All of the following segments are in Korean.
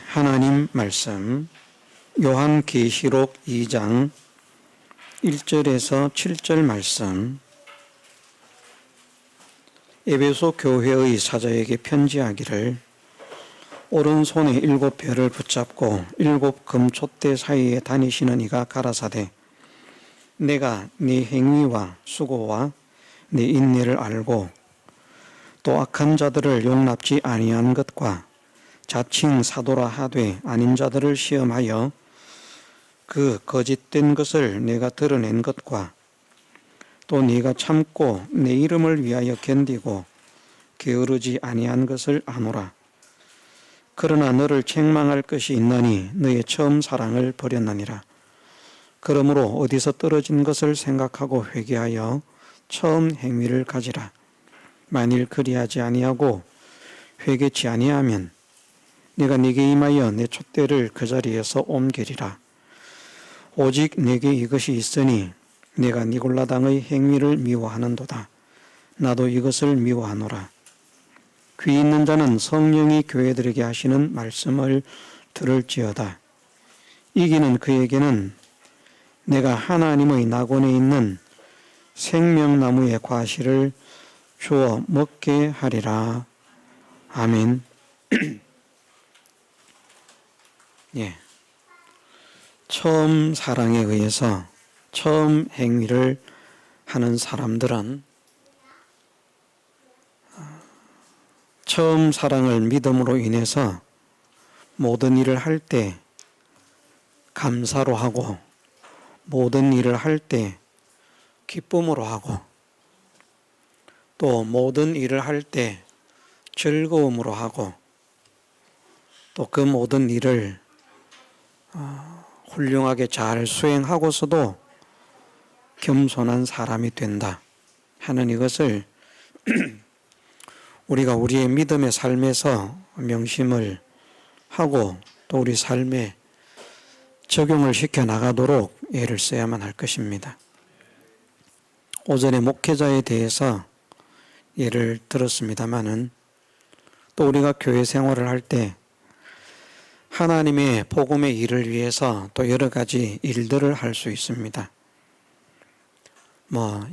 하나님 말씀 요한계시록 2장 1절에서 7절 말씀. 에베소 교회의 사자에게 편지하기를 오른손에 7별을 붙잡고 7 금촛대 사이에 다니시는 이가 가라사대 내가 네 행위와 수고와 네 인내를 알고 또 악한 자들을 용납지 아니한 것과 자칭 사도라 하되 아닌 자들을 시험하여 그 거짓된 것을 내가 드러낸 것과 또 네가 참고 내 이름을 위하여 견디고 게으르지 아니한 것을 아노라. 그러나 너를 책망할 것이 있나니 너의 처음 사랑을 버렸느니라. 그러므로 어디서 떨어진 것을 생각하고 회개하여 처음 행위를 가지라. 만일 그리하지 아니하고 회개치 아니하면 내가 네게 임하여 내 촛대를 그 자리에서 옮기리라. 오직 내게 이것이 있으니 내가 니골라당의 행위를 미워하는도다. 나도 이것을 미워하노라. 귀 있는 자는 성령이 교회들에게 하시는 말씀을 들을지어다. 이기는 그에게는 내가 하나님의 낙원에 있는 생명나무의 과실을 주어 먹게 하리라. 아멘. 처음 사랑에 의해서 처음 행위를 하는 사람들은 처음 사랑을 믿음으로 인해서 모든 일을 할 때 감사로 하고 모든 일을 할 때 기쁨으로 하고 또 모든 일을 할 때 즐거움으로 하고 또 그 모든 일을 훌륭하게 잘 수행하고서도 겸손한 사람이 된다 하는 이것을 우리가 우리의 믿음의 삶에서 명심을 하고 또 우리 삶에 적용을 시켜 나가도록 애를 써야만 할 것입니다. 오전에 목회자에 대해서 예를 들었습니다마는 또 우리가 교회 생활을 할 때 하나님의 복음의 일을 위해서 또 여러 가지 일들을 할 수 있습니다.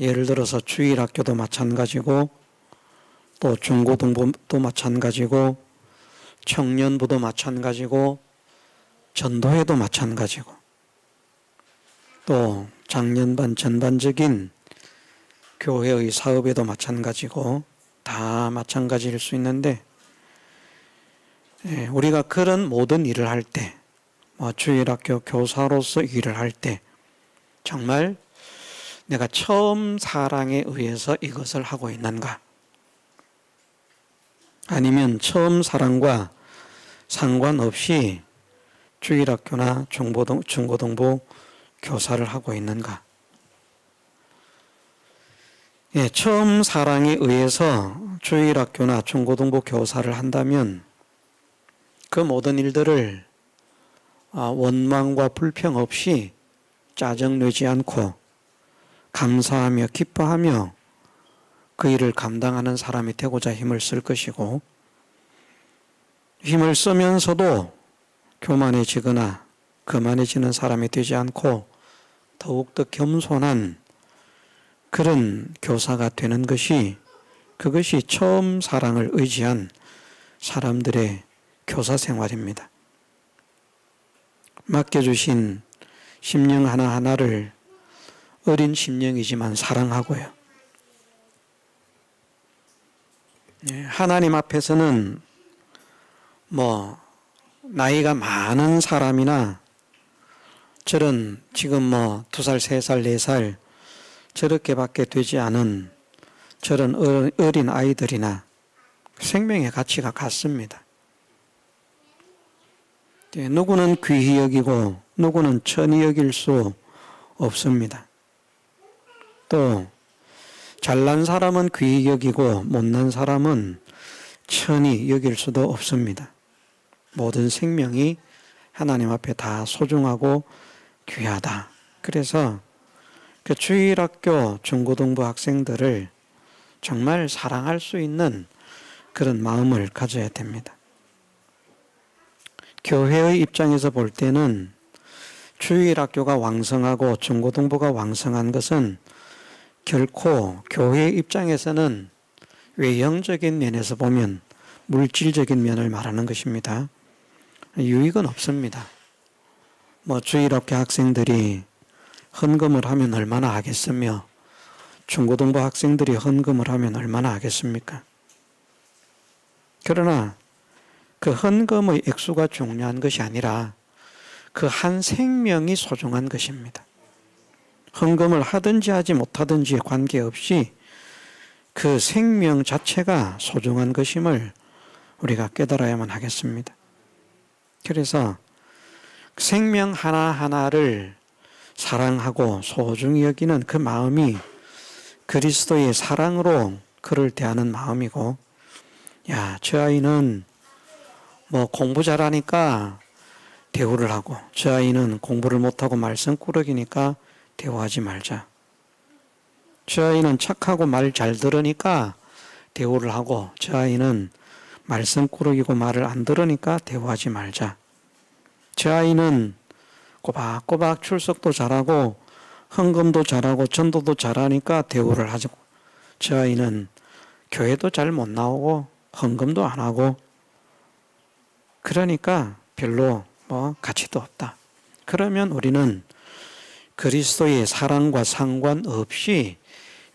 예를 들어서 주일학교도 마찬가지고 또 중고등부도 마찬가지고 청년부도 마찬가지고 전도회도 마찬가지고 또 장년반 전반적인 교회의 사업에도 마찬가지고 다 마찬가지일 수 있는데 우리가 그런 모든 일을 할 때 주일학교 교사로서 일을 할 때 정말 내가 처음 사랑에 의해서 이것을 하고 있는가? 아니면 처음 사랑과 상관없이 주일학교나 중고등부 교사를 하고 있는가? 처음 사랑에 의해서 주일학교나 중고등부 교사를 한다면 그 모든 일들을 원망과 불평 없이 짜증내지 않고 감사하며 기뻐하며 그 일을 감당하는 사람이 되고자 힘을 쓸 것이고 힘을 쓰면서도 교만해지거나 거만해지는 사람이 되지 않고 더욱더 겸손한 그런 교사가 되는 것이 그것이 처음 사랑을 의지한 사람들의 교사 생활입니다. 맡겨주신 심령 하나하나를 어린 심령이지만 사랑하고요. 하나님 앞에서는 나이가 많은 사람이나 저런 지금 2살, 3살, 4살 저렇게밖에 되지 않은 저런 어린 아이들이나 생명의 가치가 같습니다. 누구는 귀히 여기고 누구는 천히 여길 수 없습니다. 또 잘난 사람은 귀히 여기고 못난 사람은 천히 여길 수도 없습니다. 모든 생명이 하나님 앞에 다 소중하고 귀하다. 그래서 그 주일학교 중고등부 학생들을 정말 사랑할 수 있는 그런 마음을 가져야 됩니다. 교회의 입장에서 볼 때는 주일학교가 왕성하고 중고등부가 왕성한 것은 결코 교회의 입장에서는 외형적인 면에서 보면 물질적인 면을 말하는 것입니다. 유익은 없습니다. 주일학교 학생들이 헌금을 하면 얼마나 하겠으며 중고등부 학생들이 헌금을 하면 얼마나 하겠습니까? 그러나 그 헌금의 액수가 중요한 것이 아니라 그 한 생명이 소중한 것입니다. 헌금을 하든지 하지 못하든지에 관계없이 그 생명 자체가 소중한 것임을 우리가 깨달아야만 하겠습니다. 그래서 생명 하나하나를 사랑하고 소중히 여기는 그 마음이 그리스도의 사랑으로 그를 대하는 마음이고, 야, 저 아이는 공부 잘하니까 대우를 하고, 저 아이는 공부를 못하고 말썽꾸러기니까 대우하지 말자. 저 아이는 착하고 말 잘 들으니까 대우를 하고, 저 아이는 말썽꾸러기고 말을 안 들으니까 대우하지 말자. 저 아이는 꼬박꼬박 출석도 잘하고 헌금도 잘하고 전도도 잘하니까 대우를 하죠. 저 아이는 교회도 잘 못 나오고 헌금도 안 하고 그러니까 별로 가치도 없다. 그러면 우리는 그리스도의 사랑과 상관없이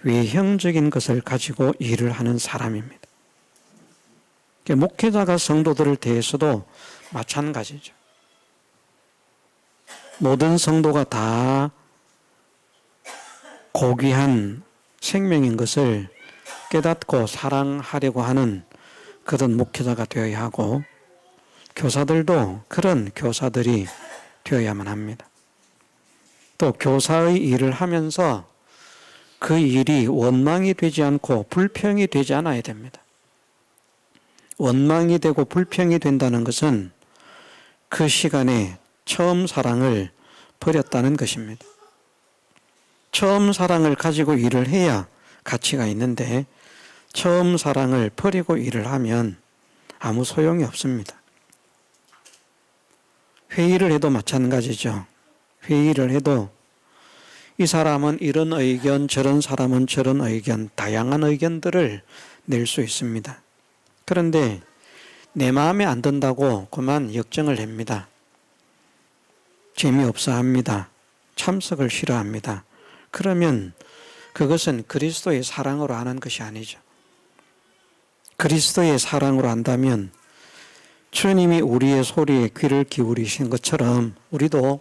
외형적인 것을 가지고 일을 하는 사람입니다. 목회자가 성도들을 대해서도 마찬가지죠. 모든 성도가 다 고귀한 생명인 것을 깨닫고 사랑하려고 하는 그런 목회자가 되어야 하고, 교사들도 그런 교사들이 되어야만 합니다. 또 교사의 일을 하면서 그 일이 원망이 되지 않고 불평이 되지 않아야 됩니다. 원망이 되고 불평이 된다는 것은 그 시간에 처음 사랑을 버렸다는 것입니다. 처음 사랑을 가지고 일을 해야 가치가 있는데 처음 사랑을 버리고 일을 하면 아무 소용이 없습니다. 회의를 해도 마찬가지죠. 회의를 해도 이 사람은 이런 의견, 저런 사람은 저런 의견, 다양한 의견들을 낼 수 있습니다. 그런데 내 마음에 안 든다고 그만 역정을 냅니다. 재미없어 합니다. 참석을 싫어합니다. 그러면 그것은 그리스도의 사랑으로 하는 것이 아니죠. 그리스도의 사랑으로 한다면 주님이 우리의 소리에 귀를 기울이신 것처럼 우리도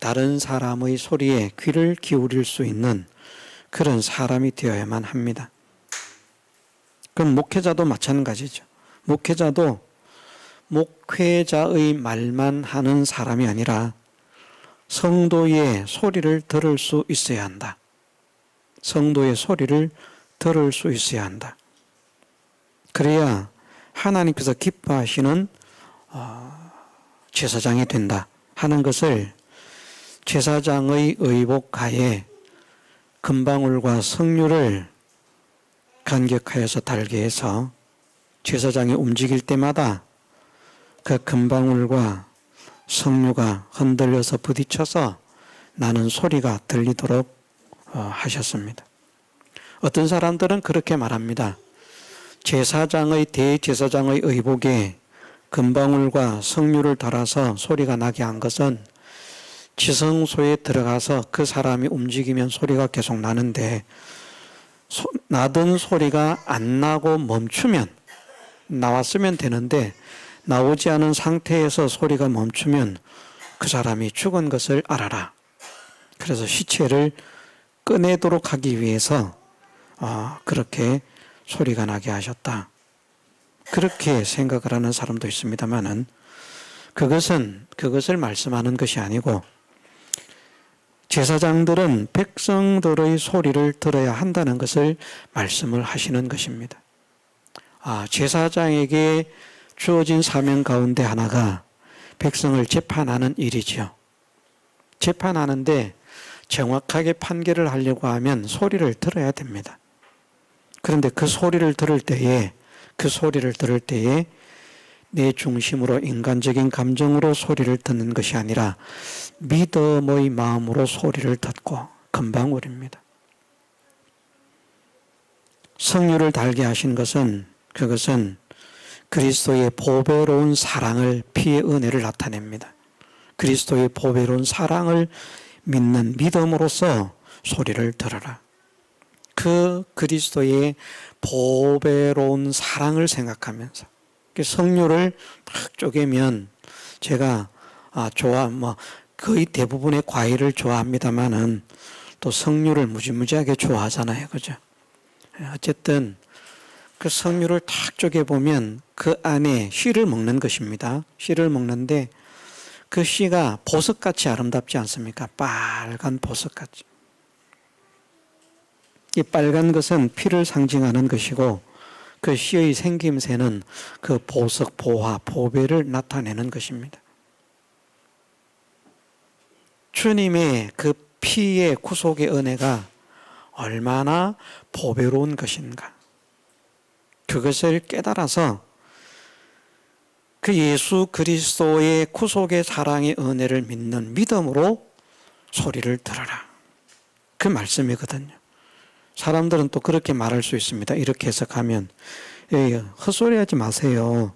다른 사람의 소리에 귀를 기울일 수 있는 그런 사람이 되어야만 합니다. 그럼 목회자도 마찬가지죠. 목회자도 목회자의 말만 하는 사람이 아니라 성도의 소리를 들을 수 있어야 한다. 성도의 소리를 들을 수 있어야 한다. 그래야 하나님께서 기뻐하시는 제사장이 된다 하는 것을 제사장의 의복가에 금방울과 석류를 간격하여서 달게 해서 제사장이 움직일 때마다 그 금방울과 석류가 흔들려서 부딪혀서 나는 소리가 들리도록 하셨습니다. 어떤 사람들은 그렇게 말합니다. 대제사장의 의복에 금방울과 석류를 달아서 소리가 나게 한 것은 지성소에 들어가서 그 사람이 움직이면 소리가 계속 나는데 나던 소리가 안 나고 멈추면, 나왔으면 되는데 나오지 않은 상태에서 소리가 멈추면 그 사람이 죽은 것을 알아라. 그래서 시체를 꺼내도록 하기 위해서 그렇게 소리가 나게 하셨다. 그렇게 생각을 하는 사람도 있습니다만은 그것을 말씀하는 것이 아니고 제사장들은 백성들의 소리를 들어야 한다는 것을 말씀을 하시는 것입니다. 제사장에게 주어진 사명 가운데 하나가 백성을 재판하는 일이죠. 재판하는데 정확하게 판결을 하려고 하면 소리를 들어야 됩니다. 그런데 그 소리를 들을 때에 내 중심으로 인간적인 감정으로 소리를 듣는 것이 아니라 믿음의 마음으로 소리를 듣고 금방울입니다. 성류를 달게 하신 것은 그것은 그리스도의 보배로운 사랑을 피의 은혜를 나타냅니다. 그리스도의 보배로운 사랑을 믿는 믿음으로써 소리를 들어라. 그 그리스도의 보배로운 사랑을 생각하면서 성류를 딱 쪼개면 제가 거의 대부분의 과일을 좋아합니다만은 또 성류를 무지무지하게 좋아하잖아요, 그죠? 어쨌든 그 성류를 딱 쪼개보면 그 안에 씨를 먹는 것입니다. 씨를 먹는데 그 씨가 보석같이 아름답지 않습니까? 빨간 보석같이. 이 빨간 것은 피를 상징하는 것이고 그 씨의 생김새는 그 보석, 보화, 보배를 나타내는 것입니다. 주님의 그 피의 구속의 은혜가 얼마나 보배로운 것인가. 그것을 깨달아서 그 예수 그리스도의 구속의 사랑의 은혜를 믿는 믿음으로 소리를 들어라. 그 말씀이거든요. 사람들은 또 그렇게 말할 수 있습니다. 이렇게 해석하면 헛소리하지 마세요.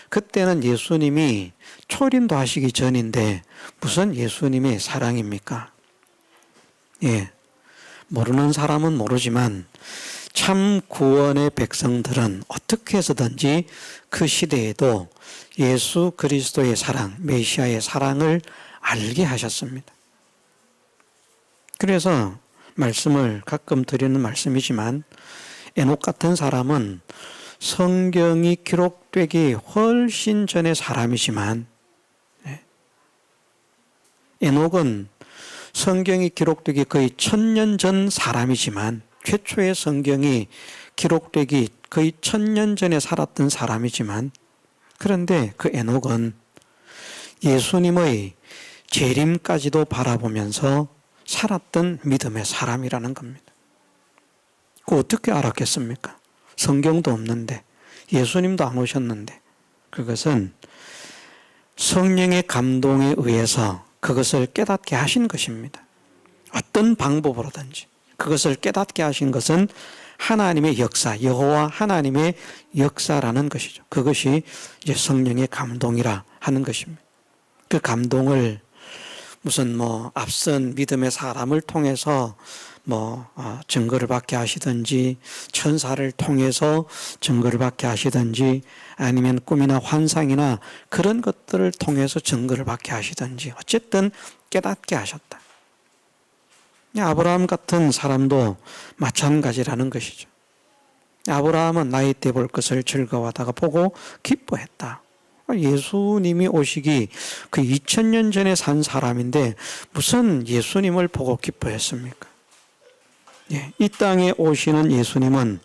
그때는 예수님이 초림도 하시기 전인데 무슨 예수님의 사랑입니까? 모르는 사람은 모르지만 참 구원의 백성들은 어떻게 해서든지 그 시대에도 예수 그리스도의 사랑, 메시아의 사랑을 알게 하셨습니다. 그래서 말씀을 가끔 드리는 말씀이지만 에녹 같은 사람은 성경이 기록되기 훨씬 전의 사람이지만 에녹은 성경이 기록되기 거의 1000년 전 사람이지만 최초의 성경이 기록되기 거의 1000년 전에 살았던 사람이지만 그런데 그 에녹은 예수님의 재림까지도 바라보면서 살았던 믿음의 사람이라는 겁니다. 그 어떻게 알았겠습니까? 성경도 없는데 예수님도 안 오셨는데 그것은 성령의 감동에 의해서 그것을 깨닫게 하신 것입니다. 어떤 방법으로든지 그것을 깨닫게 하신 것은 하나님의 역사, 여호와 하나님의 역사라는 것이죠. 그것이 이제 성령의 감동이라 하는 것입니다. 그 감동을 무슨 앞선 믿음의 사람을 통해서 증거를 받게 하시든지 천사를 통해서 증거를 받게 하시든지 아니면 꿈이나 환상이나 그런 것들을 통해서 증거를 받게 하시든지 어쨌든 깨닫게 하셨다. 아브라함 같은 사람도 마찬가지라는 것이죠. 아브라함은 나이 때 볼 것을 즐거워하다가 보고 기뻐했다. 예수님이 오시기 그 2000년 전에 산 사람인데 무슨 예수님을 보고 기뻐했습니까? 이 땅에 오시는 예수님은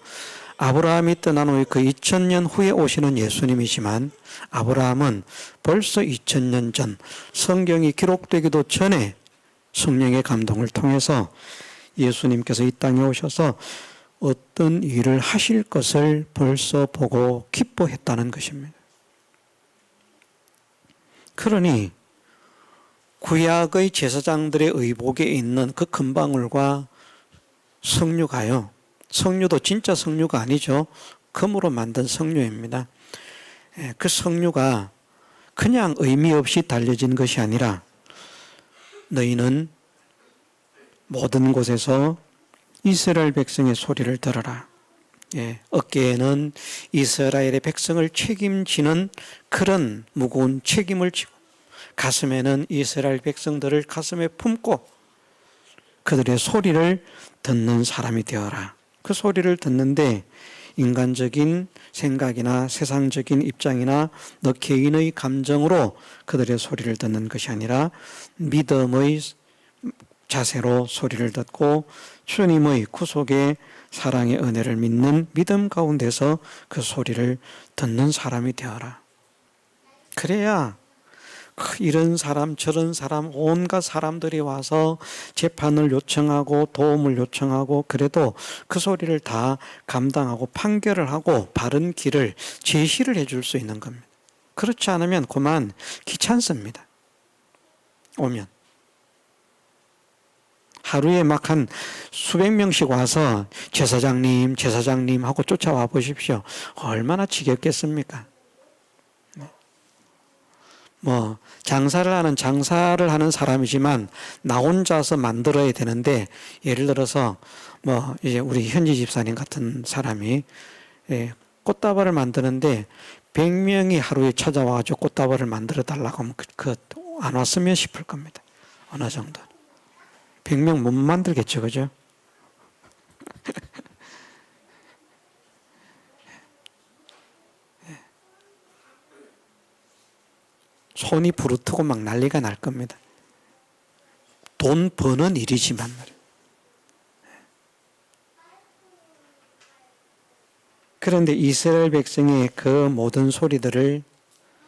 아브라함이 떠난 후에 그 2000년 후에 오시는 예수님이지만 아브라함은 벌써 2000년 전 성경이 기록되기도 전에 성령의 감동을 통해서 예수님께서 이 땅에 오셔서 어떤 일을 하실 것을 벌써 보고 기뻐했다는 것입니다. 그러니 구약의 제사장들의 의복에 있는 그 금방울과 석류가요. 석류도 진짜 석류가 아니죠. 금으로 만든 석류입니다. 그 석류가 그냥 의미 없이 달려진 것이 아니라 너희는 모든 곳에서 이스라엘 백성의 소리를 들어라. 어깨에는 이스라엘의 백성을 책임지는 그런 무거운 책임을 지고 가슴에는 이스라엘 백성들을 가슴에 품고 그들의 소리를 듣는 사람이 되어라. 그 소리를 듣는데 인간적인 생각이나 세상적인 입장이나 너 개인의 감정으로 그들의 소리를 듣는 것이 아니라 믿음의 자세로 소리를 듣고 주님의 구속의 사랑의 은혜를 믿는 믿음 가운데서 그 소리를 듣는 사람이 되어라. 그래야 이런 사람 저런 사람 온갖 사람들이 와서 재판을 요청하고 도움을 요청하고 그래도 그 소리를 다 감당하고 판결을 하고 바른 길을 제시를 해줄 수 있는 겁니다. 그렇지 않으면 그만 귀찮습니다. 오면. 하루에 막 한 수백 명씩 와서 제사장님 하고 쫓아와 보십시오. 얼마나 지겹겠습니까? 뭐 장사를 하는 사람이지만 나 혼자서 만들어야 되는데, 예를 들어서 뭐 이제 우리 현지 집사님 같은 사람이 꽃다발을 만드는데 100명이 하루에 찾아와가지고 꽃다발을 만들어 달라고 하면 안 왔으면 싶을 겁니다. 어느 정도. 100명 못 만들겠죠, 그죠? 손이 부르트고 막 난리가 날 겁니다. 돈 버는 일이지만 말이에요. 그런데 이스라엘 백성의 그 모든 소리들을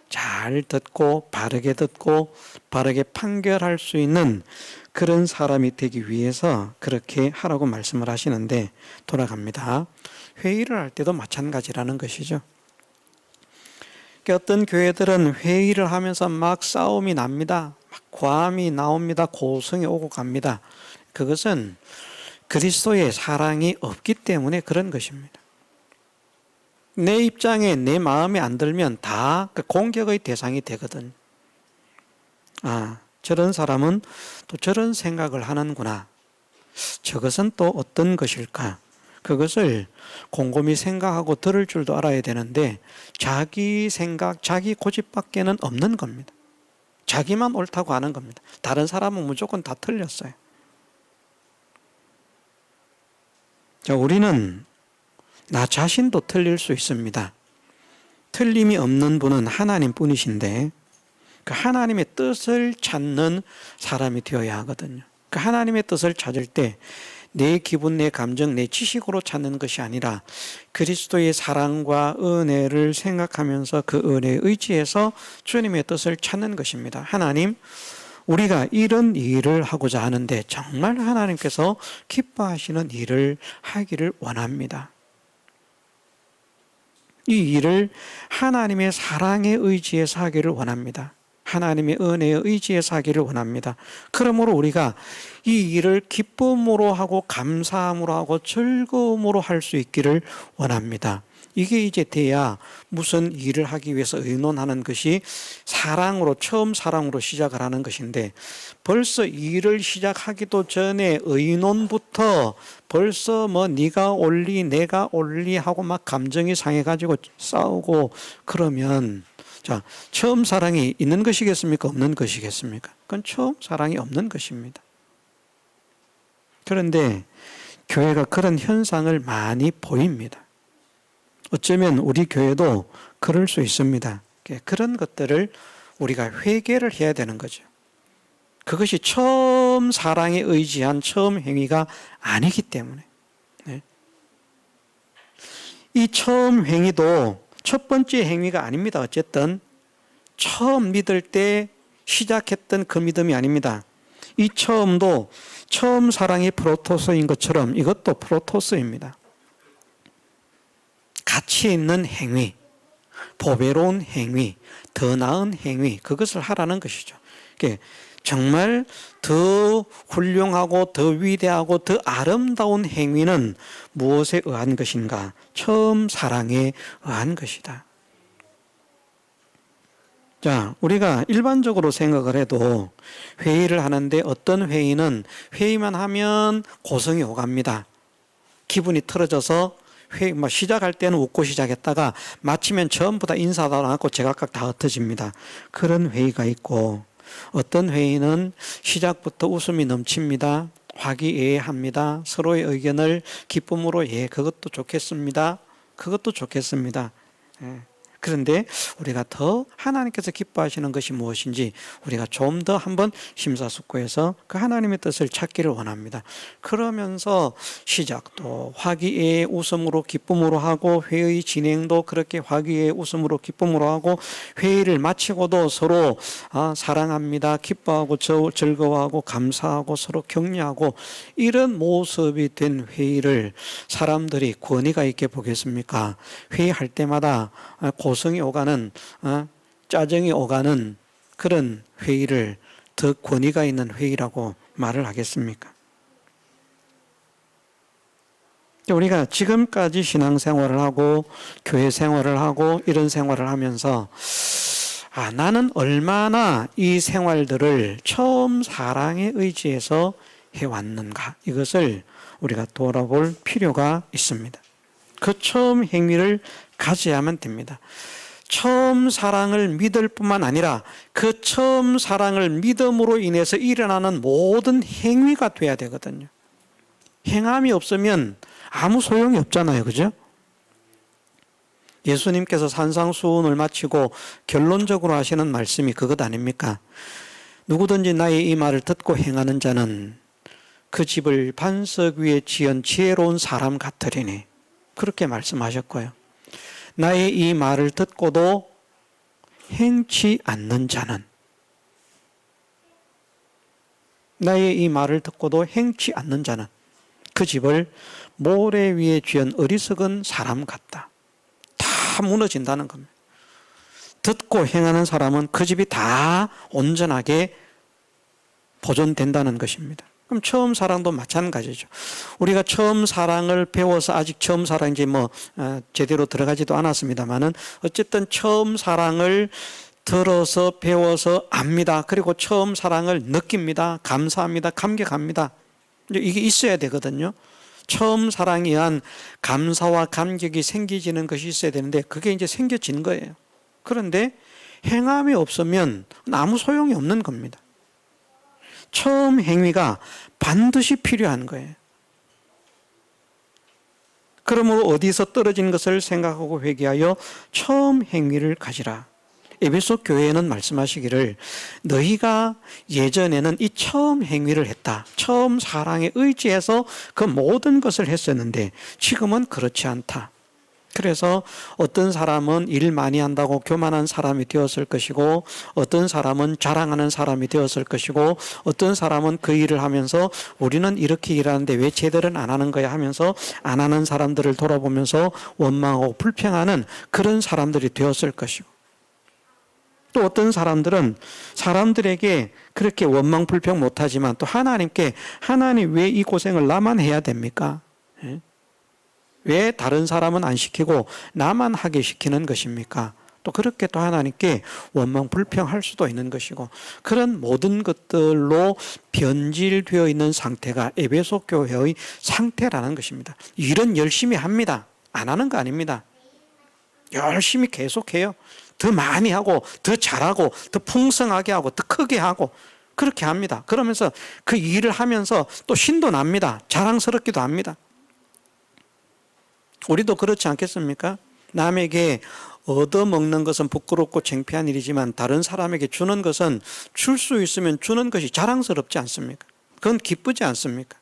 잘 듣고 바르게 판결할 수 있는 그런 사람이 되기 위해서 그렇게 하라고 말씀을 하시는데, 돌아갑니다. 회의를 할 때도 마찬가지라는 것이죠. 어떤 교회들은 회의를 하면서 막 싸움이 납니다. 막 고함이 나옵니다. 고성이 오고 갑니다. 그것은 그리스도의 사랑이 없기 때문에 그런 것입니다. 내 입장에 내 마음에 안 들면 다 공격의 대상이 되거든. 아, 저런 사람은 또 저런 생각을 하는구나. 저것은 또 어떤 것일까? 그것을 곰곰이 생각하고 들을 줄도 알아야 되는데, 자기 생각, 자기 고집밖에는 없는 겁니다. 자기만 옳다고 하는 겁니다. 다른 사람은 무조건 다 틀렸어요. 자, 우리는 나 자신도 틀릴 수 있습니다. 틀림이 없는 분은 하나님 뿐이신데, 그 하나님의 뜻을 찾는 사람이 되어야 하거든요. 그 하나님의 뜻을 찾을 때 내 기분, 내 감정, 내 지식으로 찾는 것이 아니라 그리스도의 사랑과 은혜를 생각하면서 그 은혜에 의지해서 주님의 뜻을 찾는 것입니다. 하나님, 우리가 이런 일을 하고자 하는데 정말 하나님께서 기뻐하시는 일을 하기를 원합니다. 이 일을 하나님의 사랑에 의지해서 하기를 원합니다. 하나님의 은혜에 의지해서 하기를 원합니다. 그러므로 우리가 이 일을 기쁨으로 하고 감사함으로 하고 즐거움으로 할 수 있기를 원합니다. 이게 이제 돼야 무슨 일을 하기 위해서 의논하는 것이 처음 사랑으로 시작을 하는 것인데, 벌써 일을 시작하기도 전에 의논부터 벌써 뭐 네가 옳리 내가 옳리 하고 막 감정이 상해가지고 싸우고 그러면, 자, 처음 사랑이 있는 것이겠습니까? 없는 것이겠습니까? 그건 처음 사랑이 없는 것입니다. 그런데 교회가 그런 현상을 많이 보입니다. 어쩌면 우리 교회도 그럴 수 있습니다. 그런 것들을 우리가 회개를 해야 되는 거죠. 그것이 처음 사랑에 의지한 처음 행위가 아니기 때문에. 네. 이 처음 행위도 첫 번째 행위가 아닙니다. 어쨌든 처음 믿을 때 시작했던 그 믿음이 아닙니다. 이 처음도 처음 사랑이 프로토스인 것처럼 이것도 프로토스입니다. 가치 있는 행위, 보배로운 행위, 더 나은 행위, 그것을 하라는 것이죠. 정말 더 훌륭하고 더 위대하고 더 아름다운 행위는 무엇에 의한 것인가? 처음 사랑에 의한 것이다. 자, 우리가 일반적으로 생각을 해도 회의를 하는데 어떤 회의는 회의만 하면 고성이 오갑니다. 기분이 틀어져서 시작할 때는 웃고 시작했다가 마치면 전부 다 인사도 안 하고 제각각 다 흩어집니다. 그런 회의가 있고, 어떤 회의는 시작부터 웃음이 넘칩니다. 화기애애합니다. 서로의 의견을 기쁨으로 그것도 좋겠습니다. 그것도 좋겠습니다. 그런데 우리가 더 하나님께서 기뻐하시는 것이 무엇인지 우리가 좀 더 한번 심사숙고해서 그 하나님의 뜻을 찾기를 원합니다. 그러면서 시작도 화기애애 웃음으로 기쁨으로 하고, 회의 진행도 그렇게 화기애애 웃음으로 기쁨으로 하고, 회의를 마치고도 서로 사랑합니다, 기뻐하고 즐거워하고 감사하고 서로 격려하고, 이런 모습이 된 회의를 사람들이 권위가 있게 보겠습니까? 회의할 때마다 고성이 오가는 짜증이 오가는 그런 회의를 더 권위가 있는 회의라고 말을 하겠습니까? 우리가 지금까지 신앙생활을 하고 교회 생활을 하고 이런 생활을 하면서 나는 얼마나 이 생활들을 처음 사랑에 의지해서 해왔는가, 이것을 우리가 돌아볼 필요가 있습니다. 그 처음 행위를 가져야만 됩니다. 처음 사랑을 믿을 뿐만 아니라 그 처음 사랑을 믿음으로 인해서 일어나는 모든 행위가 돼야 되거든요. 행함이 없으면 아무 소용이 없잖아요. 그죠? 예수님께서 산상수훈을 마치고 결론적으로 하시는 말씀이 그것 아닙니까? 누구든지 나의 이 말을 듣고 행하는 자는 그 집을 반석 위에 지은 지혜로운 사람 같으리니, 그렇게 말씀하셨고요. 나의 이 말을 듣고도 행치 않는 자는, 나의 이 말을 듣고도 행치 않는 자는 그 집을 모래 위에 지은 어리석은 사람 같다. 다 무너진다는 겁니다. 듣고 행하는 사람은 그 집이 다 온전하게 보존된다는 것입니다. 그럼 처음 사랑도 마찬가지죠. 우리가 처음 사랑을 배워서 아직 처음 사랑인지 제대로 들어가지도 않았습니다만은 어쨌든 처음 사랑을 들어서 배워서 압니다. 그리고 처음 사랑을 느낍니다. 감사합니다. 감격합니다. 이게 있어야 되거든요. 처음 사랑에 의한 감사와 감격이 생기지는 것이 있어야 되는데 그게 이제 생겨진 거예요. 그런데 행함이 없으면 아무 소용이 없는 겁니다. 처음 행위가 반드시 필요한 거예요. 그러므로 어디서 떨어진 것을 생각하고 회개하여 처음 행위를 가지라. 에베소 교회에는 말씀하시기를 너희가 예전에는 이 처음 행위를 했다. 처음 사랑에 의지해서 그 모든 것을 했었는데 지금은 그렇지 않다. 그래서 어떤 사람은 일 많이 한다고 교만한 사람이 되었을 것이고, 어떤 사람은 자랑하는 사람이 되었을 것이고, 어떤 사람은 그 일을 하면서 우리는 이렇게 일하는데 왜 쟤들은 안 하는 거야 하면서 안 하는 사람들을 돌아보면서 원망하고 불평하는 그런 사람들이 되었을 것이고, 또 어떤 사람들은 사람들에게 그렇게 원망 불평 못하지만 또 하나님께 하나님 왜 이 고생을 나만 해야 됩니까? 왜 다른 사람은 안 시키고 나만 하게 시키는 것입니까? 또 그렇게 또 하나님께 원망 불평할 수도 있는 것이고, 그런 모든 것들로 변질되어 있는 상태가 에베소 교회의 상태라는 것입니다. 일은 열심히 합니다. 안 하는 거 아닙니다. 열심히 계속해요. 더 많이 하고 더 잘하고 더 풍성하게 하고 더 크게 하고 그렇게 합니다. 그러면서 그 일을 하면서 또 신도 납니다. 자랑스럽기도 합니다. 우리도 그렇지 않겠습니까? 남에게 얻어먹는 것은 부끄럽고 창피한 일이지만 다른 사람에게 주는 것은 줄 수 있으면 주는 것이 자랑스럽지 않습니까? 그건 기쁘지 않습니까?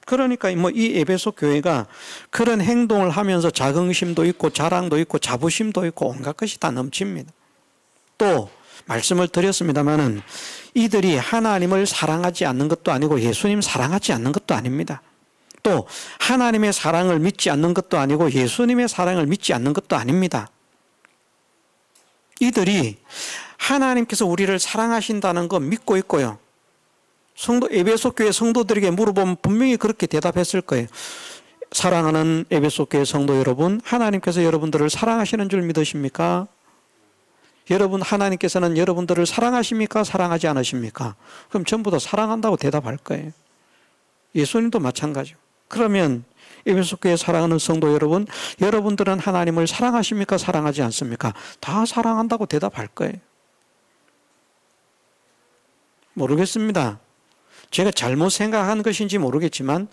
그러니까 이 에베소 교회가 그런 행동을 하면서 자긍심도 있고 자랑도 있고 자부심도 있고 온갖 것이 다 넘칩니다. 또 말씀을 드렸습니다마는 이들이 하나님을 사랑하지 않는 것도 아니고 예수님 사랑하지 않는 것도 아닙니다. 또 하나님의 사랑을 믿지 않는 것도 아니고 예수님의 사랑을 믿지 않는 것도 아닙니다. 이들이 하나님께서 우리를 사랑하신다는 거 믿고 있고요. 에베소 교회 성도들에게 물어보면 분명히 그렇게 대답했을 거예요. 사랑하는 에베소 교회 성도 여러분, 하나님께서 여러분들을 사랑하시는 줄 믿으십니까? 여러분, 하나님께서는 여러분들을 사랑하십니까? 사랑하지 않으십니까? 그럼 전부 다 사랑한다고 대답할 거예요. 예수님도 마찬가지고. 그러면 에베소 교회 사랑하는 성도 여러분, 여러분들은 하나님을 사랑하십니까? 사랑하지 않습니까? 다 사랑한다고 대답할 거예요. 모르겠습니다. 제가 잘못 생각한 것인지 모르겠지만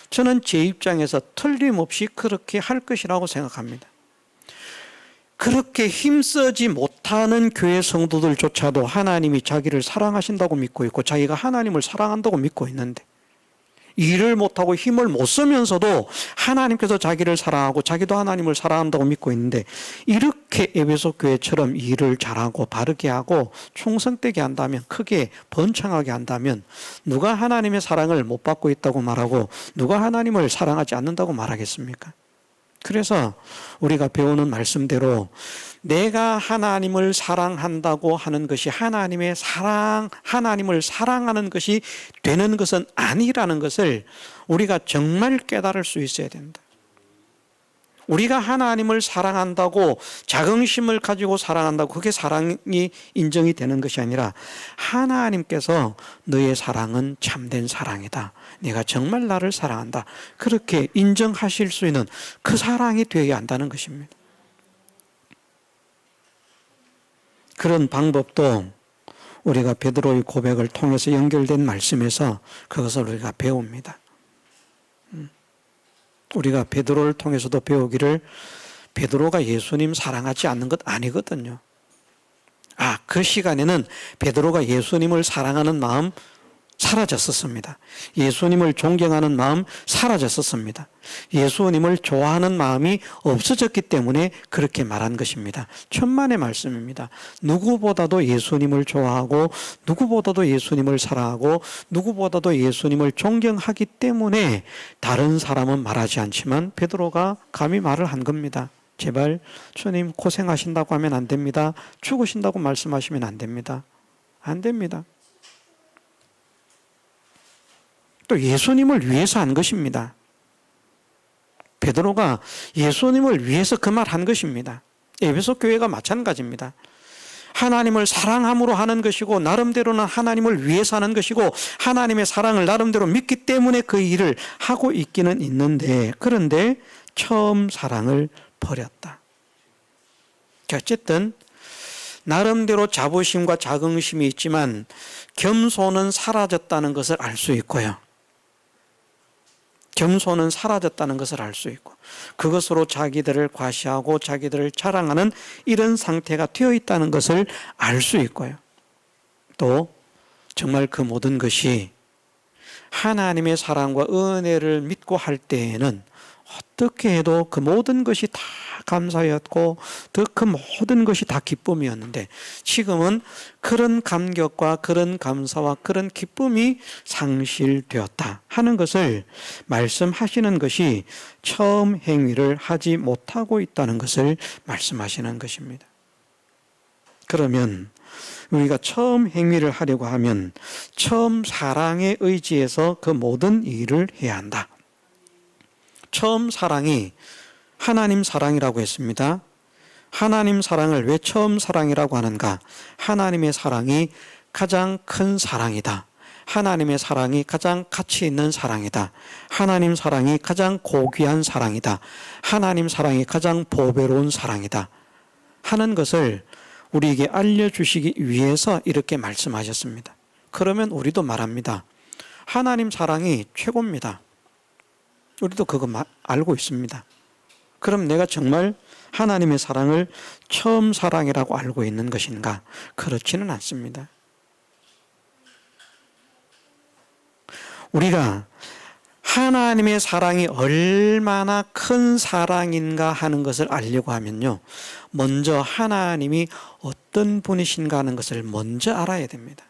저는 제 입장에서 틀림없이 그렇게 할 것이라고 생각합니다. 그렇게 힘쓰지 못하는 교회 성도들조차도 하나님이 자기를 사랑하신다고 믿고 있고 자기가 하나님을 사랑한다고 믿고 있는데, 일을 못하고 힘을 못 쓰면서도 하나님께서 자기를 사랑하고 자기도 하나님을 사랑한다고 믿고 있는데, 이렇게 에베소 교회처럼 일을 잘하고 바르게 하고 충성되게 한다면, 크게 번창하게 한다면 누가 하나님의 사랑을 못 받고 있다고 말하고 누가 하나님을 사랑하지 않는다고 말하겠습니까? 그래서 우리가 배우는 말씀대로 내가 하나님을 사랑한다고 하는 것이 하나님을 사랑하는 것이 되는 것은 아니라는 것을 우리가 정말 깨달을 수 있어야 된다. 우리가 하나님을 사랑한다고 자긍심을 가지고 사랑한다고 그게 사랑이 인정이 되는 것이 아니라 하나님께서 너의 사랑은 참된 사랑이다. 네가 정말 나를 사랑한다. 그렇게 인정하실 수 있는 그 사랑이 되어야 한다는 것입니다. 그런 방법도 우리가 베드로의 고백을 통해서 연결된 말씀에서 그것을 우리가 배웁니다. 우리가 베드로를 통해서도 배우기를 베드로가 예수님 사랑하지 않는 것 아니거든요. 그 시간에는 베드로가 예수님을 사랑하는 마음 사라졌었습니다. 예수님을 존경하는 마음 사라졌었습니다. 예수님을 좋아하는 마음이 없어졌기 때문에 그렇게 말한 것입니다. 천만의 말씀입니다. 누구보다도 예수님을 좋아하고 누구보다도 예수님을 사랑하고 누구보다도 예수님을 존경하기 때문에 다른 사람은 말하지 않지만 베드로가 감히 말을 한 겁니다. 제발 주님 고생하신다고 하면 안 됩니다. 죽으신다고 말씀하시면 안 됩니다. 안 됩니다. 또 예수님을 위해서 한 것입니다. 베드로가 예수님을 위해서 그 말 한 것입니다. 에베소 교회가 마찬가지입니다. 하나님을 사랑함으로 하는 것이고 나름대로는 하나님을 위해서 하는 것이고 하나님의 사랑을 나름대로 믿기 때문에 그 일을 하고 있기는 있는데 그런데 처음 사랑을 버렸다. 어쨌든 나름대로 자부심과 자긍심이 있지만 겸손은 사라졌다는 것을 알 수 있고요. 겸손은 사라졌다는 것을 알 수 있고 그것으로 자기들을 과시하고 자기들을 자랑하는 이런 상태가 되어 있다는 것을 알 수 있고요. 또 정말 그 모든 것이 하나님의 사랑과 은혜를 믿고 할 때에는 어떻게 해도 그 모든 것이 다 감사였고 그 모든 것이 다 기쁨이었는데 지금은 그런 감격과 그런 감사와 그런 기쁨이 상실되었다 하는 것을 말씀하시는 것이 처음 행위를 하지 못하고 있다는 것을 말씀하시는 것입니다. 그러면 우리가 처음 행위를 하려고 하면 처음 사랑에 의지해서 그 모든 일을 해야 한다. 처음 사랑이 하나님 사랑이라고 했습니다. 하나님 사랑을 왜 처음 사랑이라고 하는가? 하나님의 사랑이 가장 큰 사랑이다. 하나님의 사랑이 가장 가치 있는 사랑이다. 하나님 사랑이 가장 고귀한 사랑이다. 하나님 사랑이 가장 보배로운 사랑이다. 하는 것을 우리에게 알려주시기 위해서 이렇게 말씀하셨습니다. 그러면 우리도 말합니다. 하나님 사랑이 최고입니다. 우리도 그거 알고 있습니다. 그럼 내가 정말 하나님의 사랑을 처음 사랑이라고 알고 있는 것인가? 그렇지는 않습니다. 우리가 하나님의 사랑이 얼마나 큰 사랑인가 하는 것을 알려고 하면요. 먼저 하나님이 어떤 분이신가 하는 것을 먼저 알아야 됩니다.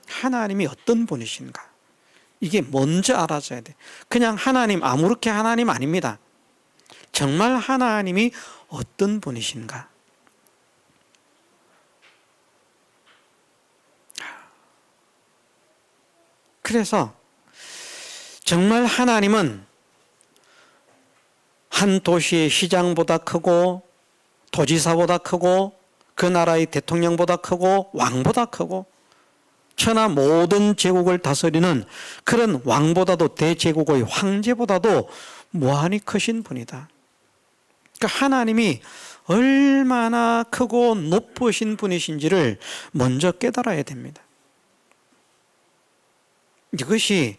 하나님이 어떤 분이신가? 이게 먼저 알아줘야 돼. 그냥 하나님, 아무렇게 하나님 아닙니다. 정말 하나님이 어떤 분이신가? 그래서 정말 하나님은 한 도시의 시장보다 크고 도지사보다 크고 그 나라의 대통령보다 크고 왕보다 크고 천하 모든 제국을 다스리는 그런 왕보다도 대제국의 황제보다도 무한히 크신 분이다. 그러니까 하나님이 얼마나 크고 높으신 분이신지를 먼저 깨달아야 됩니다. 이것이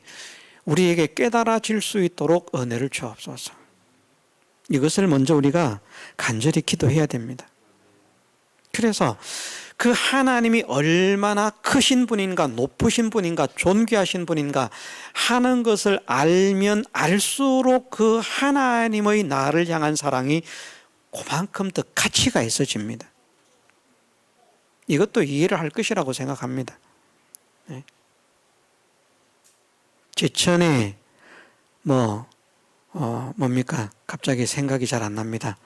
우리에게 깨달아질 수 있도록 은혜를 주옵소서. 이것을 먼저 우리가 간절히 기도해야 됩니다. 그래서 그 하나님이 얼마나 크신 분인가, 높으신 분인가, 존귀하신 분인가 하는 것을 알면 알수록 그 하나님의 나를 향한 사랑이 그만큼 더 가치가 있어집니다. 이것도 이해를 할 것이라고 생각합니다. 제천에 뭡니까? 갑자기 생각이 잘 안 납니다.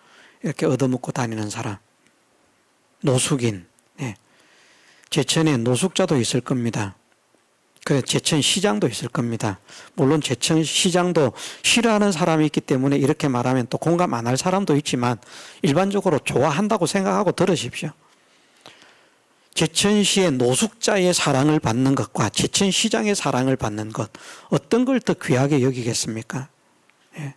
이렇게 얻어먹고 다니는 사람. 노숙인. 네. 제천에 노숙자도 있을 겁니다. 그래, 제천시장도 있을 겁니다. 물론 제천시장도 싫어하는 사람이 있기 때문에 이렇게 말하면 또 공감 안 할 사람도 있지만 일반적으로 좋아한다고 생각하고 들으십시오. 제천시의 노숙자의 사랑을 받는 것과 제천시장의 사랑을 받는 것, 어떤 걸 더 귀하게 여기겠습니까? 예.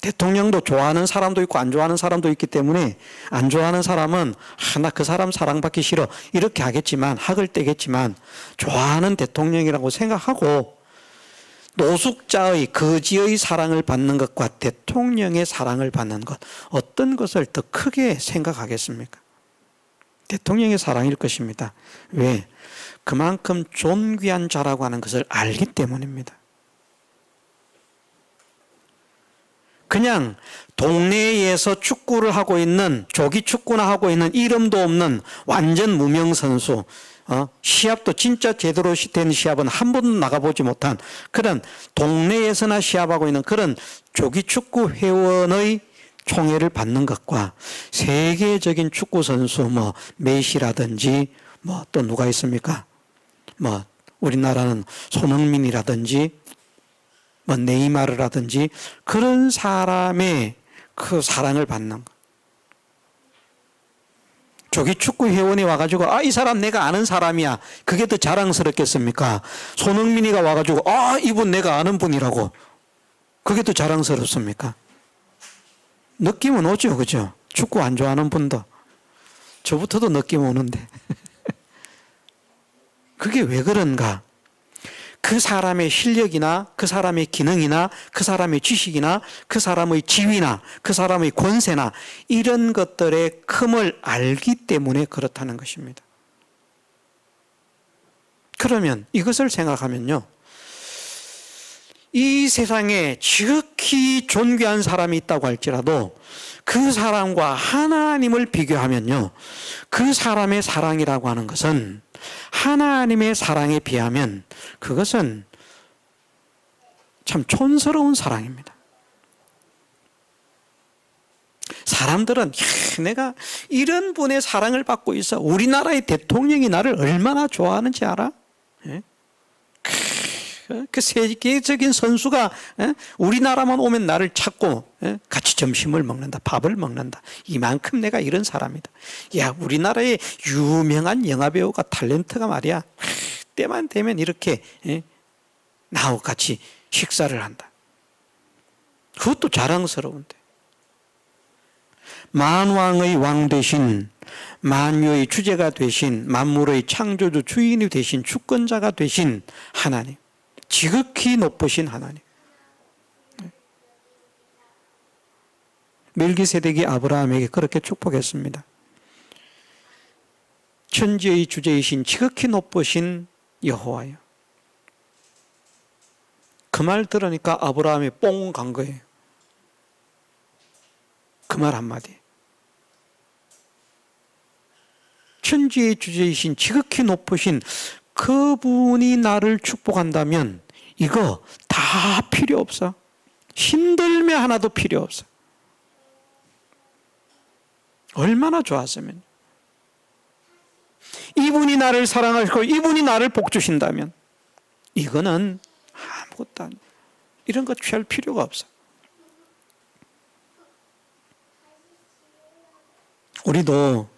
대통령도 좋아하는 사람도 있고 안 좋아하는 사람도 있기 때문에 안 좋아하는 사람은 나 그 사람 사랑받기 싫어 이렇게 하겠지만, 학을 떼겠지만, 좋아하는 대통령이라고 생각하고 노숙자의 거지의 사랑을 받는 것과 대통령의 사랑을 받는 것, 어떤 것을 더 크게 생각하겠습니까? 대통령의 사랑일 것입니다. 왜? 그만큼 존귀한 자라고 하는 것을 알기 때문입니다. 그냥 동네에서 축구를 하고 있는, 조기 축구나 하고 있는 이름도 없는 완전 무명 선수, 시합도 진짜 제대로 된 시합은 한 번도 나가보지 못한 그런 동네에서나 시합하고 있는 그런 조기 축구 회원의 총애를 받는 것과 세계적인 축구 선수 메시라든지 또 누가 있습니까? 우리나라는 손흥민이라든지 네이마르라든지 그런 사람의 그 사랑을 받는 것. 조기 축구 회원이 와가지고 이 사람 내가 아는 사람이야. 그게 더 자랑스럽겠습니까? 손흥민이가 와가지고 이분 내가 아는 분이라고. 그게 더 자랑스럽습니까? 느낌은 오죠, 그죠? 축구 안 좋아하는 분도. 저부터도 느낌 오는데. 그게 왜 그런가? 그 사람의 실력이나 그 사람의 기능이나 그 사람의 지식이나 그 사람의 지위나 그 사람의 권세나 이런 것들의 큼을 알기 때문에 그렇다는 것입니다. 그러면 이것을 생각하면요, 이 세상에 지극히 존귀한 사람이 있다고 할지라도 그 사람과 하나님을 비교하면요, 그 사람의 사랑이라고 하는 것은 하나님의 사랑에 비하면 그것은 참 촌스러운 사랑입니다. 사람들은 내가 이런 분의 사랑을 받고 있어. 우리나라의 대통령이 나를 얼마나 좋아하는지 알아? 그 세계적인 선수가 우리나라만 오면 나를 찾고 같이 점심을 먹는다, 밥을 먹는다. 이만큼 내가 이런 사람이다. 야, 우리나라의 유명한 영화배우가 탤런트가 말이야, 때만 되면 이렇게 나하고 같이 식사를 한다. 그것도 자랑스러운데. 만왕의 왕 되신, 만유의 주제가 되신, 만물의 창조주 주인이 되신, 주권자가 되신 하나님, 지극히 높으신 하나님. 멜기세덱이 아브라함에게 그렇게 축복했습니다. 천지의 주제이신 지극히 높으신 여호와여. 그 말 들으니까 아브라함이 뽕 간 거예요. 그 말 한마디. 천지의 주제이신 지극히 높으신 그분이 나를 축복한다면 이거 다 필요 없어. 힘들면 하나도 필요 없어. 얼마나 좋았으면. 이분이 나를 사랑하시고 이분이 나를 복주신다면 이거는 아무것도 아니야. 이런 거 취할 필요가 없어. 우리도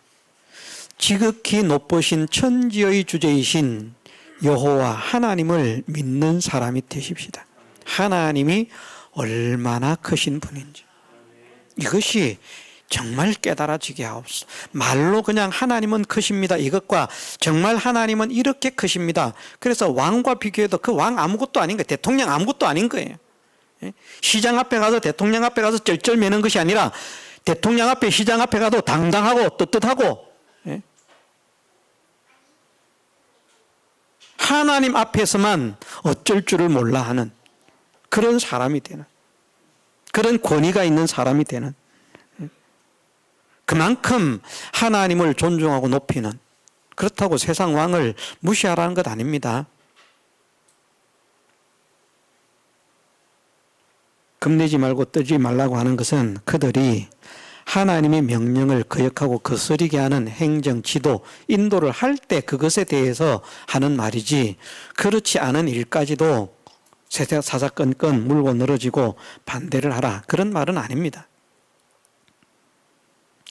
지극히 높으신 천지의 주제이신 여호와 하나님을 믿는 사람이 되십시다. 하나님이 얼마나 크신 분인지 이것이 정말 깨달아지게 하옵소서. 말로 그냥 하나님은 크십니다, 이것과 정말 하나님은 이렇게 크십니다, 그래서 왕과 비교해도 그 왕 아무것도 아닌 거예요. 대통령 아무것도 아닌 거예요. 시장 앞에 가서 대통령 앞에 가서 쩔쩔매는 것이 아니라 대통령 앞에 시장 앞에 가도 당당하고 떳떳하고 하나님 앞에서만 어쩔 줄을 몰라 하는 그런 사람이 되는, 그런 권위가 있는 사람이 되는, 그만큼 하나님을 존중하고 높이는, 그렇다고 세상 왕을 무시하라는 것 아닙니다. 겁내지 말고 떨지 말라고 하는 것은 그들이 하나님의 명령을 거역하고 거스르게 하는 행정, 지도, 인도를 할 때 그것에 대해서 하는 말이지, 그렇지 않은 일까지도 사사건건 물고 늘어지고 반대를 하라, 그런 말은 아닙니다.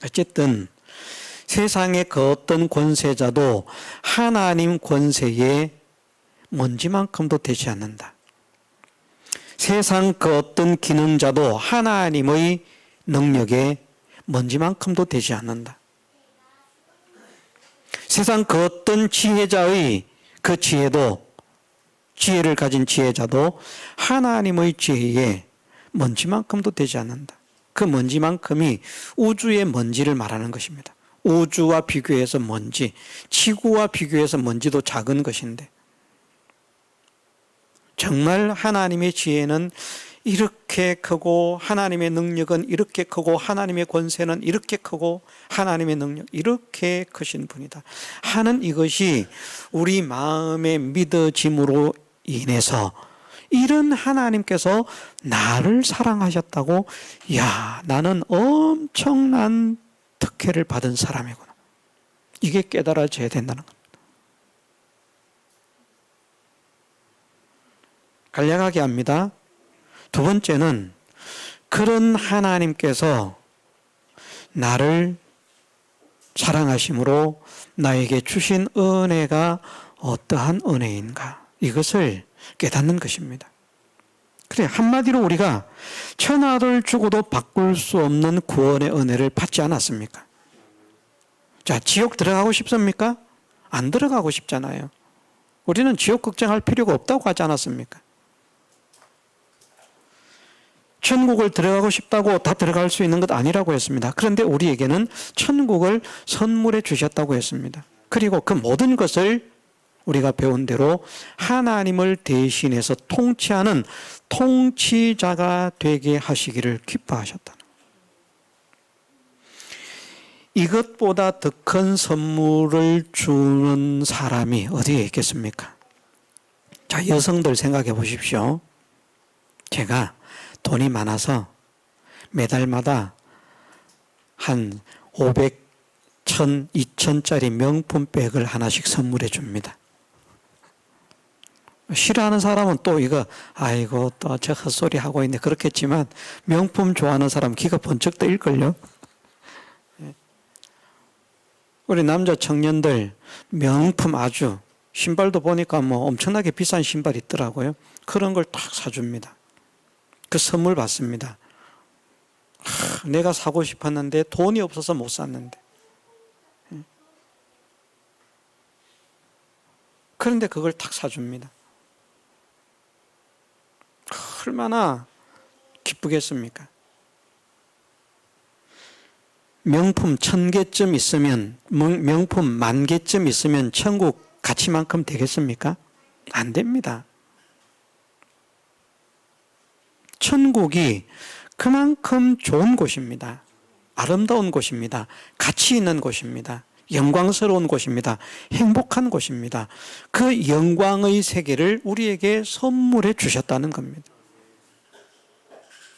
어쨌든 세상의 그 어떤 권세자도 하나님 권세에 먼지만큼도 되지 않는다. 세상 그 어떤 기능자도 하나님의 능력에 먼지만큼도 되지 않는다. 세상 그 어떤 지혜자의 그 지혜도, 지혜를 가진 지혜자도 하나님의 지혜에 먼지만큼도 되지 않는다. 그 먼지만큼이 우주의 먼지를 말하는 것입니다. 우주와 비교해서 먼지, 지구와 비교해서 먼지도 작은 것인데, 정말 하나님의 지혜는 이렇게 크고, 하나님의 능력은 이렇게 크고, 하나님의 권세는 이렇게 크고, 하나님의 능력 이렇게 크신 분이다 하는 이것이 우리 마음에 믿어짐으로 인해서, 이런 하나님께서 나를 사랑하셨다고, 야, 나는 엄청난 특혜를 받은 사람이구나, 이게 깨달아져야 된다는 겁니다. 간략하게 합니다. 두 번째는, 그런 하나님께서 나를 사랑하심으로 나에게 주신 은혜가 어떠한 은혜인가, 이것을 깨닫는 것입니다. 그래, 한마디로 우리가 천하를 주고도 바꿀 수 없는 구원의 은혜를 받지 않았습니까? 자, 지옥 들어가고 싶습니까? 안 들어가고 싶잖아요. 우리는 지옥 걱정할 필요가 없다고 하지 않았습니까? 천국을 들어가고 싶다고 다 들어갈 수 있는 것 아니라고 했습니다. 그런데 우리에게는 천국을 선물해 주셨다고 했습니다. 그리고 그 모든 것을 우리가 배운 대로 하나님을 대신해서 통치하는 통치자가 되게 하시기를 기뻐하셨다. 이것보다 더 큰 선물을 주는 사람이 어디에 있겠습니까? 자, 여성들 생각해 보십시오. 제가 돈이 많아서 매달마다 한 500, 1000, 2000짜리 명품 백을 하나씩 선물해 줍니다. 싫어하는 사람은 또 이거, 아이고 또 저 헛소리 하고 있네 그렇겠지만, 명품 좋아하는 사람 기가 번쩍 뜨일걸요. 우리 남자 청년들 명품, 아주 신발도 보니까 뭐 엄청나게 비싼 신발 있더라고요. 그런 걸 딱 사줍니다. 그 선물 받습니다. 내가 사고 싶었는데 돈이 없어서 못 샀는데, 그런데 그걸 탁 사줍니다. 얼마나 기쁘겠습니까? 명품 1000개쯤 있으면, 명품 10,000개쯤 있으면 천국 가치만큼 되겠습니까? 안 됩니다. 천국이 그만큼 좋은 곳입니다. 아름다운 곳입니다. 가치 있는 곳입니다. 영광스러운 곳입니다. 행복한 곳입니다. 그 영광의 세계를 우리에게 선물해 주셨다는 겁니다.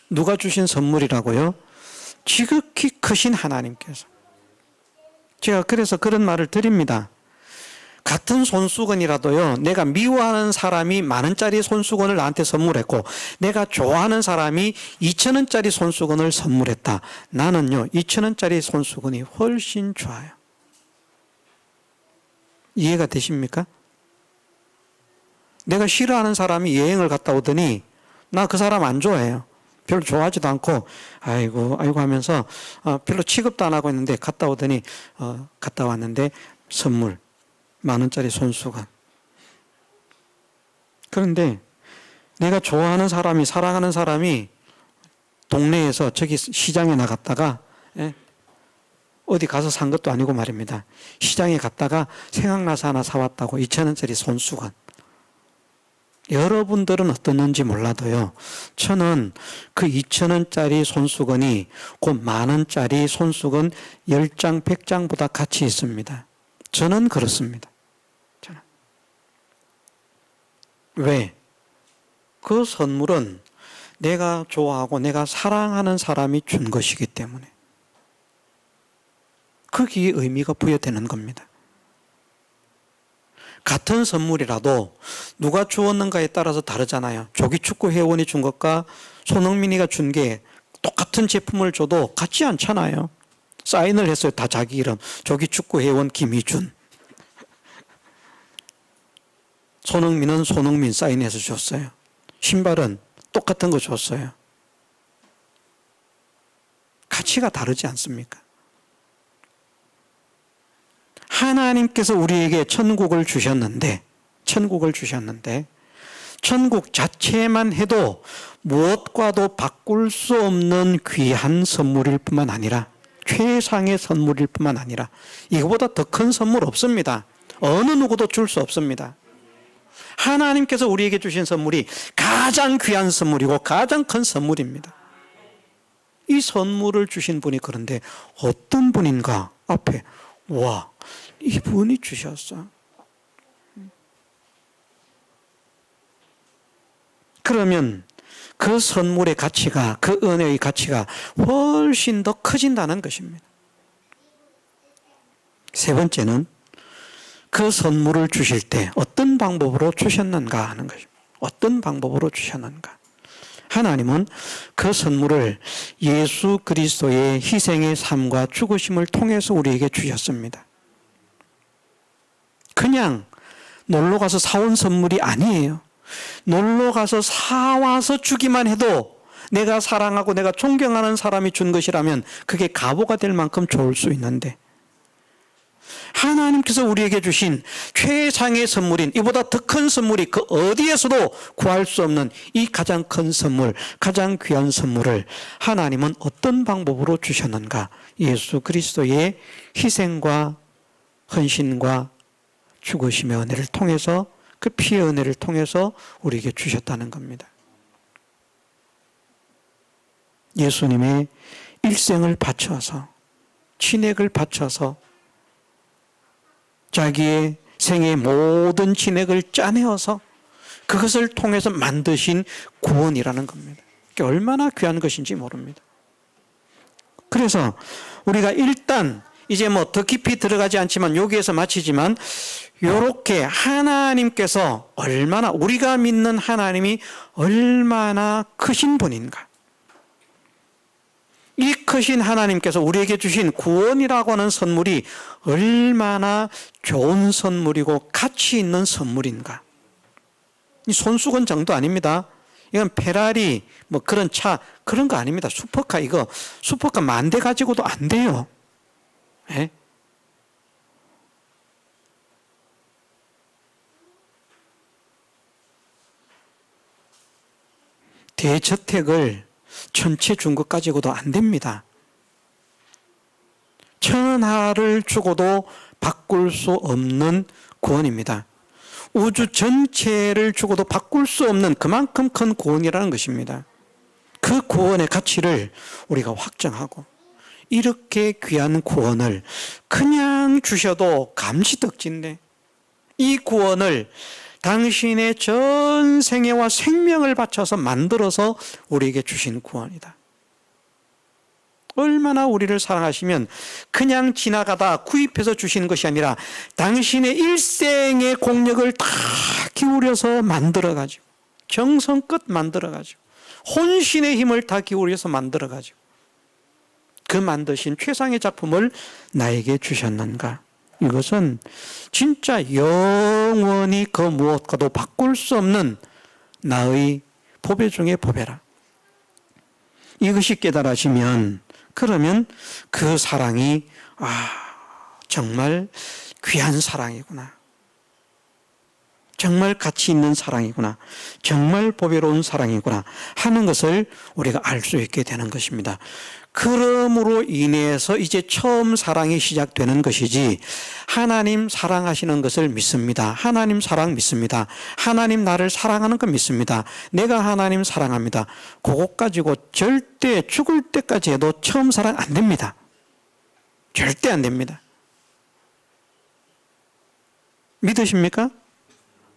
누가 주신 선물이라고요? 지극히 크신 하나님께서. 제가 그래서 그런 말을 드립니다. 같은 손수건이라도요, 내가 미워하는 사람이 10,000원짜리 손수건을 나한테 선물했고, 내가 좋아하는 사람이 2,000원짜리 손수건을 선물했다. 나는요, 2,000원짜리 손수건이 훨씬 좋아요. 이해가 되십니까? 내가 싫어하는 사람이 여행을 갔다 오더니, 나 그 사람 안 좋아해요. 별로 좋아하지도 않고, 아이고 하면서 별로 취급도 안 하고 있는데, 갔다 오더니, 갔다 왔는데 선물 10,000원짜리 손수건. 그런데 내가 좋아하는 사람이, 사랑하는 사람이 동네에서 저기 시장에 나갔다가, 어디 가서 산 것도 아니고 말입니다. 시장에 갔다가 생각나서 하나 사왔다고 2,000원짜리 손수건. 여러분들은 어떻는지 몰라도요, 저는 그 2,000원짜리 손수건이 그 10,000원짜리 손수건 10장, 100장보다 가치 있습니다. 저는 그렇습니다. 저는. 왜? 그 선물은 내가 좋아하고 내가 사랑하는 사람이 준 것이기 때문에 거기에 의미가 부여되는 겁니다. 같은 선물이라도 누가 주었는가에 따라서 다르잖아요. 조기축구 회원이 준 것과 손흥민이가 준 게 똑같은 제품을 줘도 같지 않잖아요. 사인을 했어요. 다 자기 이름. 조기축구 회원 김희준. 손흥민은 손흥민 사인해서 줬어요. 신발은 똑같은 거 줬어요. 가치가 다르지 않습니까? 하나님께서 우리에게 천국을 주셨는데 천국 자체만 해도 무엇과도 바꿀 수 없는 귀한 선물일 뿐만 아니라 최상의 선물일 뿐만 아니라 이거보다 더 큰 선물 없습니다. 어느 누구도 줄 수 없습니다. 하나님께서 우리에게 주신 선물이 가장 귀한 선물이고 가장 큰 선물입니다. 이 선물을 주신 분이 그런데 어떤 분인가 앞에 와 이분이 주셨어. 그러면 그 선물의 가치가 그 은혜의 가치가 훨씬 더 커진다는 것입니다. 세 번째는 그 선물을 주실 때 어떤 방법으로 주셨는가 하는 것입니다. 어떤 방법으로 주셨는가. 하나님은 그 선물을 예수 그리스도의 희생의 삶과 죽으심을 통해서 우리에게 주셨습니다. 그냥 놀러 가서 사온 선물이 아니에요. 놀러 가서 사와서 주기만 해도 내가 사랑하고 내가 존경하는 사람이 준 것이라면 그게 값어가 될 만큼 좋을 수 있는데 하나님께서 우리에게 주신 최상의 선물인 이보다 더 큰 선물이 그 어디에서도 구할 수 없는 이 가장 큰 선물, 가장 귀한 선물을 하나님은 어떤 방법으로 주셨는가? 예수 그리스도의 희생과 헌신과 죽으심의 은혜를 통해서 그 피의 은혜를 통해서 우리에게 주셨다는 겁니다. 예수님의 일생을 바쳐서 친액을 바쳐서 자기의 생의 모든 진액을 짜내어서 그것을 통해서 만드신 구원이라는 겁니다. 그게 얼마나 귀한 것인지 모릅니다. 그래서 우리가 일단 이제 뭐 더 깊이 들어가지 않지만 여기에서 마치지만 이렇게 하나님께서 얼마나 우리가 믿는 하나님이 얼마나 크신 분인가. 이 크신 하나님께서 우리에게 주신 구원이라고 하는 선물이 얼마나 좋은 선물이고 가치 있는 선물인가. 이 손수건 정도 아닙니다. 이건 페라리 뭐 그런 차 그런 거 아닙니다. 슈퍼카 이거 슈퍼카 10,000대 가지고도 안 돼요. 예? 대저택을 전체 준 것 가지고도 안 됩니다. 천하를 주고도 바꿀 수 없는 구원입니다. 우주 전체를 주고도 바꿀 수 없는 그만큼 큰 구원이라는 것입니다. 그 구원의 가치를 우리가 확정하고 이렇게 귀한 구원을 그냥 주셔도 감지덕진데 이 구원을 당신의 전 생애와 생명을 바쳐서 만들어서 우리에게 주신 구원이다. 얼마나 우리를 사랑하시면 그냥 지나가다 구입해서 주시는 것이 아니라 당신의 일생의 공력을 다 기울여서 만들어가지고 정성껏 만들어가지고 혼신의 힘을 다 기울여서 만들어가지고 그 만드신 최상의 작품을 나에게 주셨는가. 이것은 진짜 영원히 그 무엇과도 바꿀 수 없는 나의 보배 중의 보배라. 이것이 깨달아지면 그러면 그 사랑이 정말 귀한 사랑이구나. 정말 가치 있는 사랑이구나. 정말 보배로운 사랑이구나 하는 것을 우리가 알 수 있게 되는 것입니다. 그러므로 인해서 이제 처음 사랑이 시작되는 것이지 하나님 사랑하시는 것을 믿습니다. 하나님 사랑 믿습니다. 하나님 나를 사랑하는 거 믿습니다. 내가 하나님 사랑합니다. 그것 가지고 절대 죽을 때까지 해도 처음 사랑 안 됩니다. 절대 안 됩니다. 믿으십니까?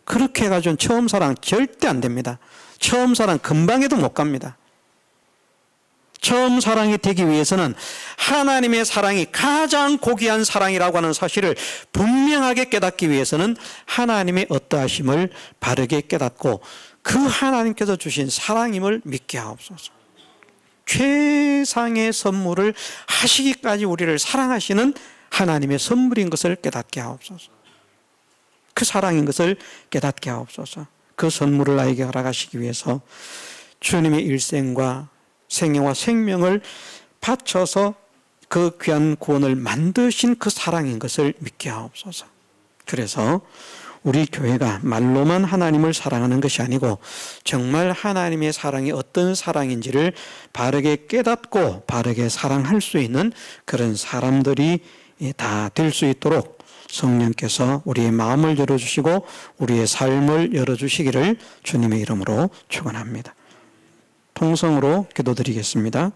그렇게 해가지고는 처음 사랑 절대 안 됩니다. 처음 사랑 금방에도 못 갑니다. 처음 사랑이 되기 위해서는 하나님의 사랑이 가장 고귀한 사랑이라고 하는 사실을 분명하게 깨닫기 위해서는 하나님의 어떠하심을 바르게 깨닫고 그 하나님께서 주신 사랑임을 믿게 하옵소서. 최상의 선물을 하시기까지 우리를 사랑하시는 하나님의 선물인 것을 깨닫게 하옵소서. 그 사랑인 것을 깨닫게 하옵소서. 그 선물을 나에게 허락하시기 위해서 주님의 일생과 생애와 생명을 바쳐서 그 귀한 구원을 만드신 그 사랑인 것을 믿게 하옵소서. 그래서 우리 교회가 말로만 하나님을 사랑하는 것이 아니고 정말 하나님의 사랑이 어떤 사랑인지를 바르게 깨닫고 바르게 사랑할 수 있는 그런 사람들이 다 될 수 있도록 성령께서 우리의 마음을 열어주시고 우리의 삶을 열어주시기를 주님의 이름으로 축원합니다. 통성으로 기도드리겠습니다.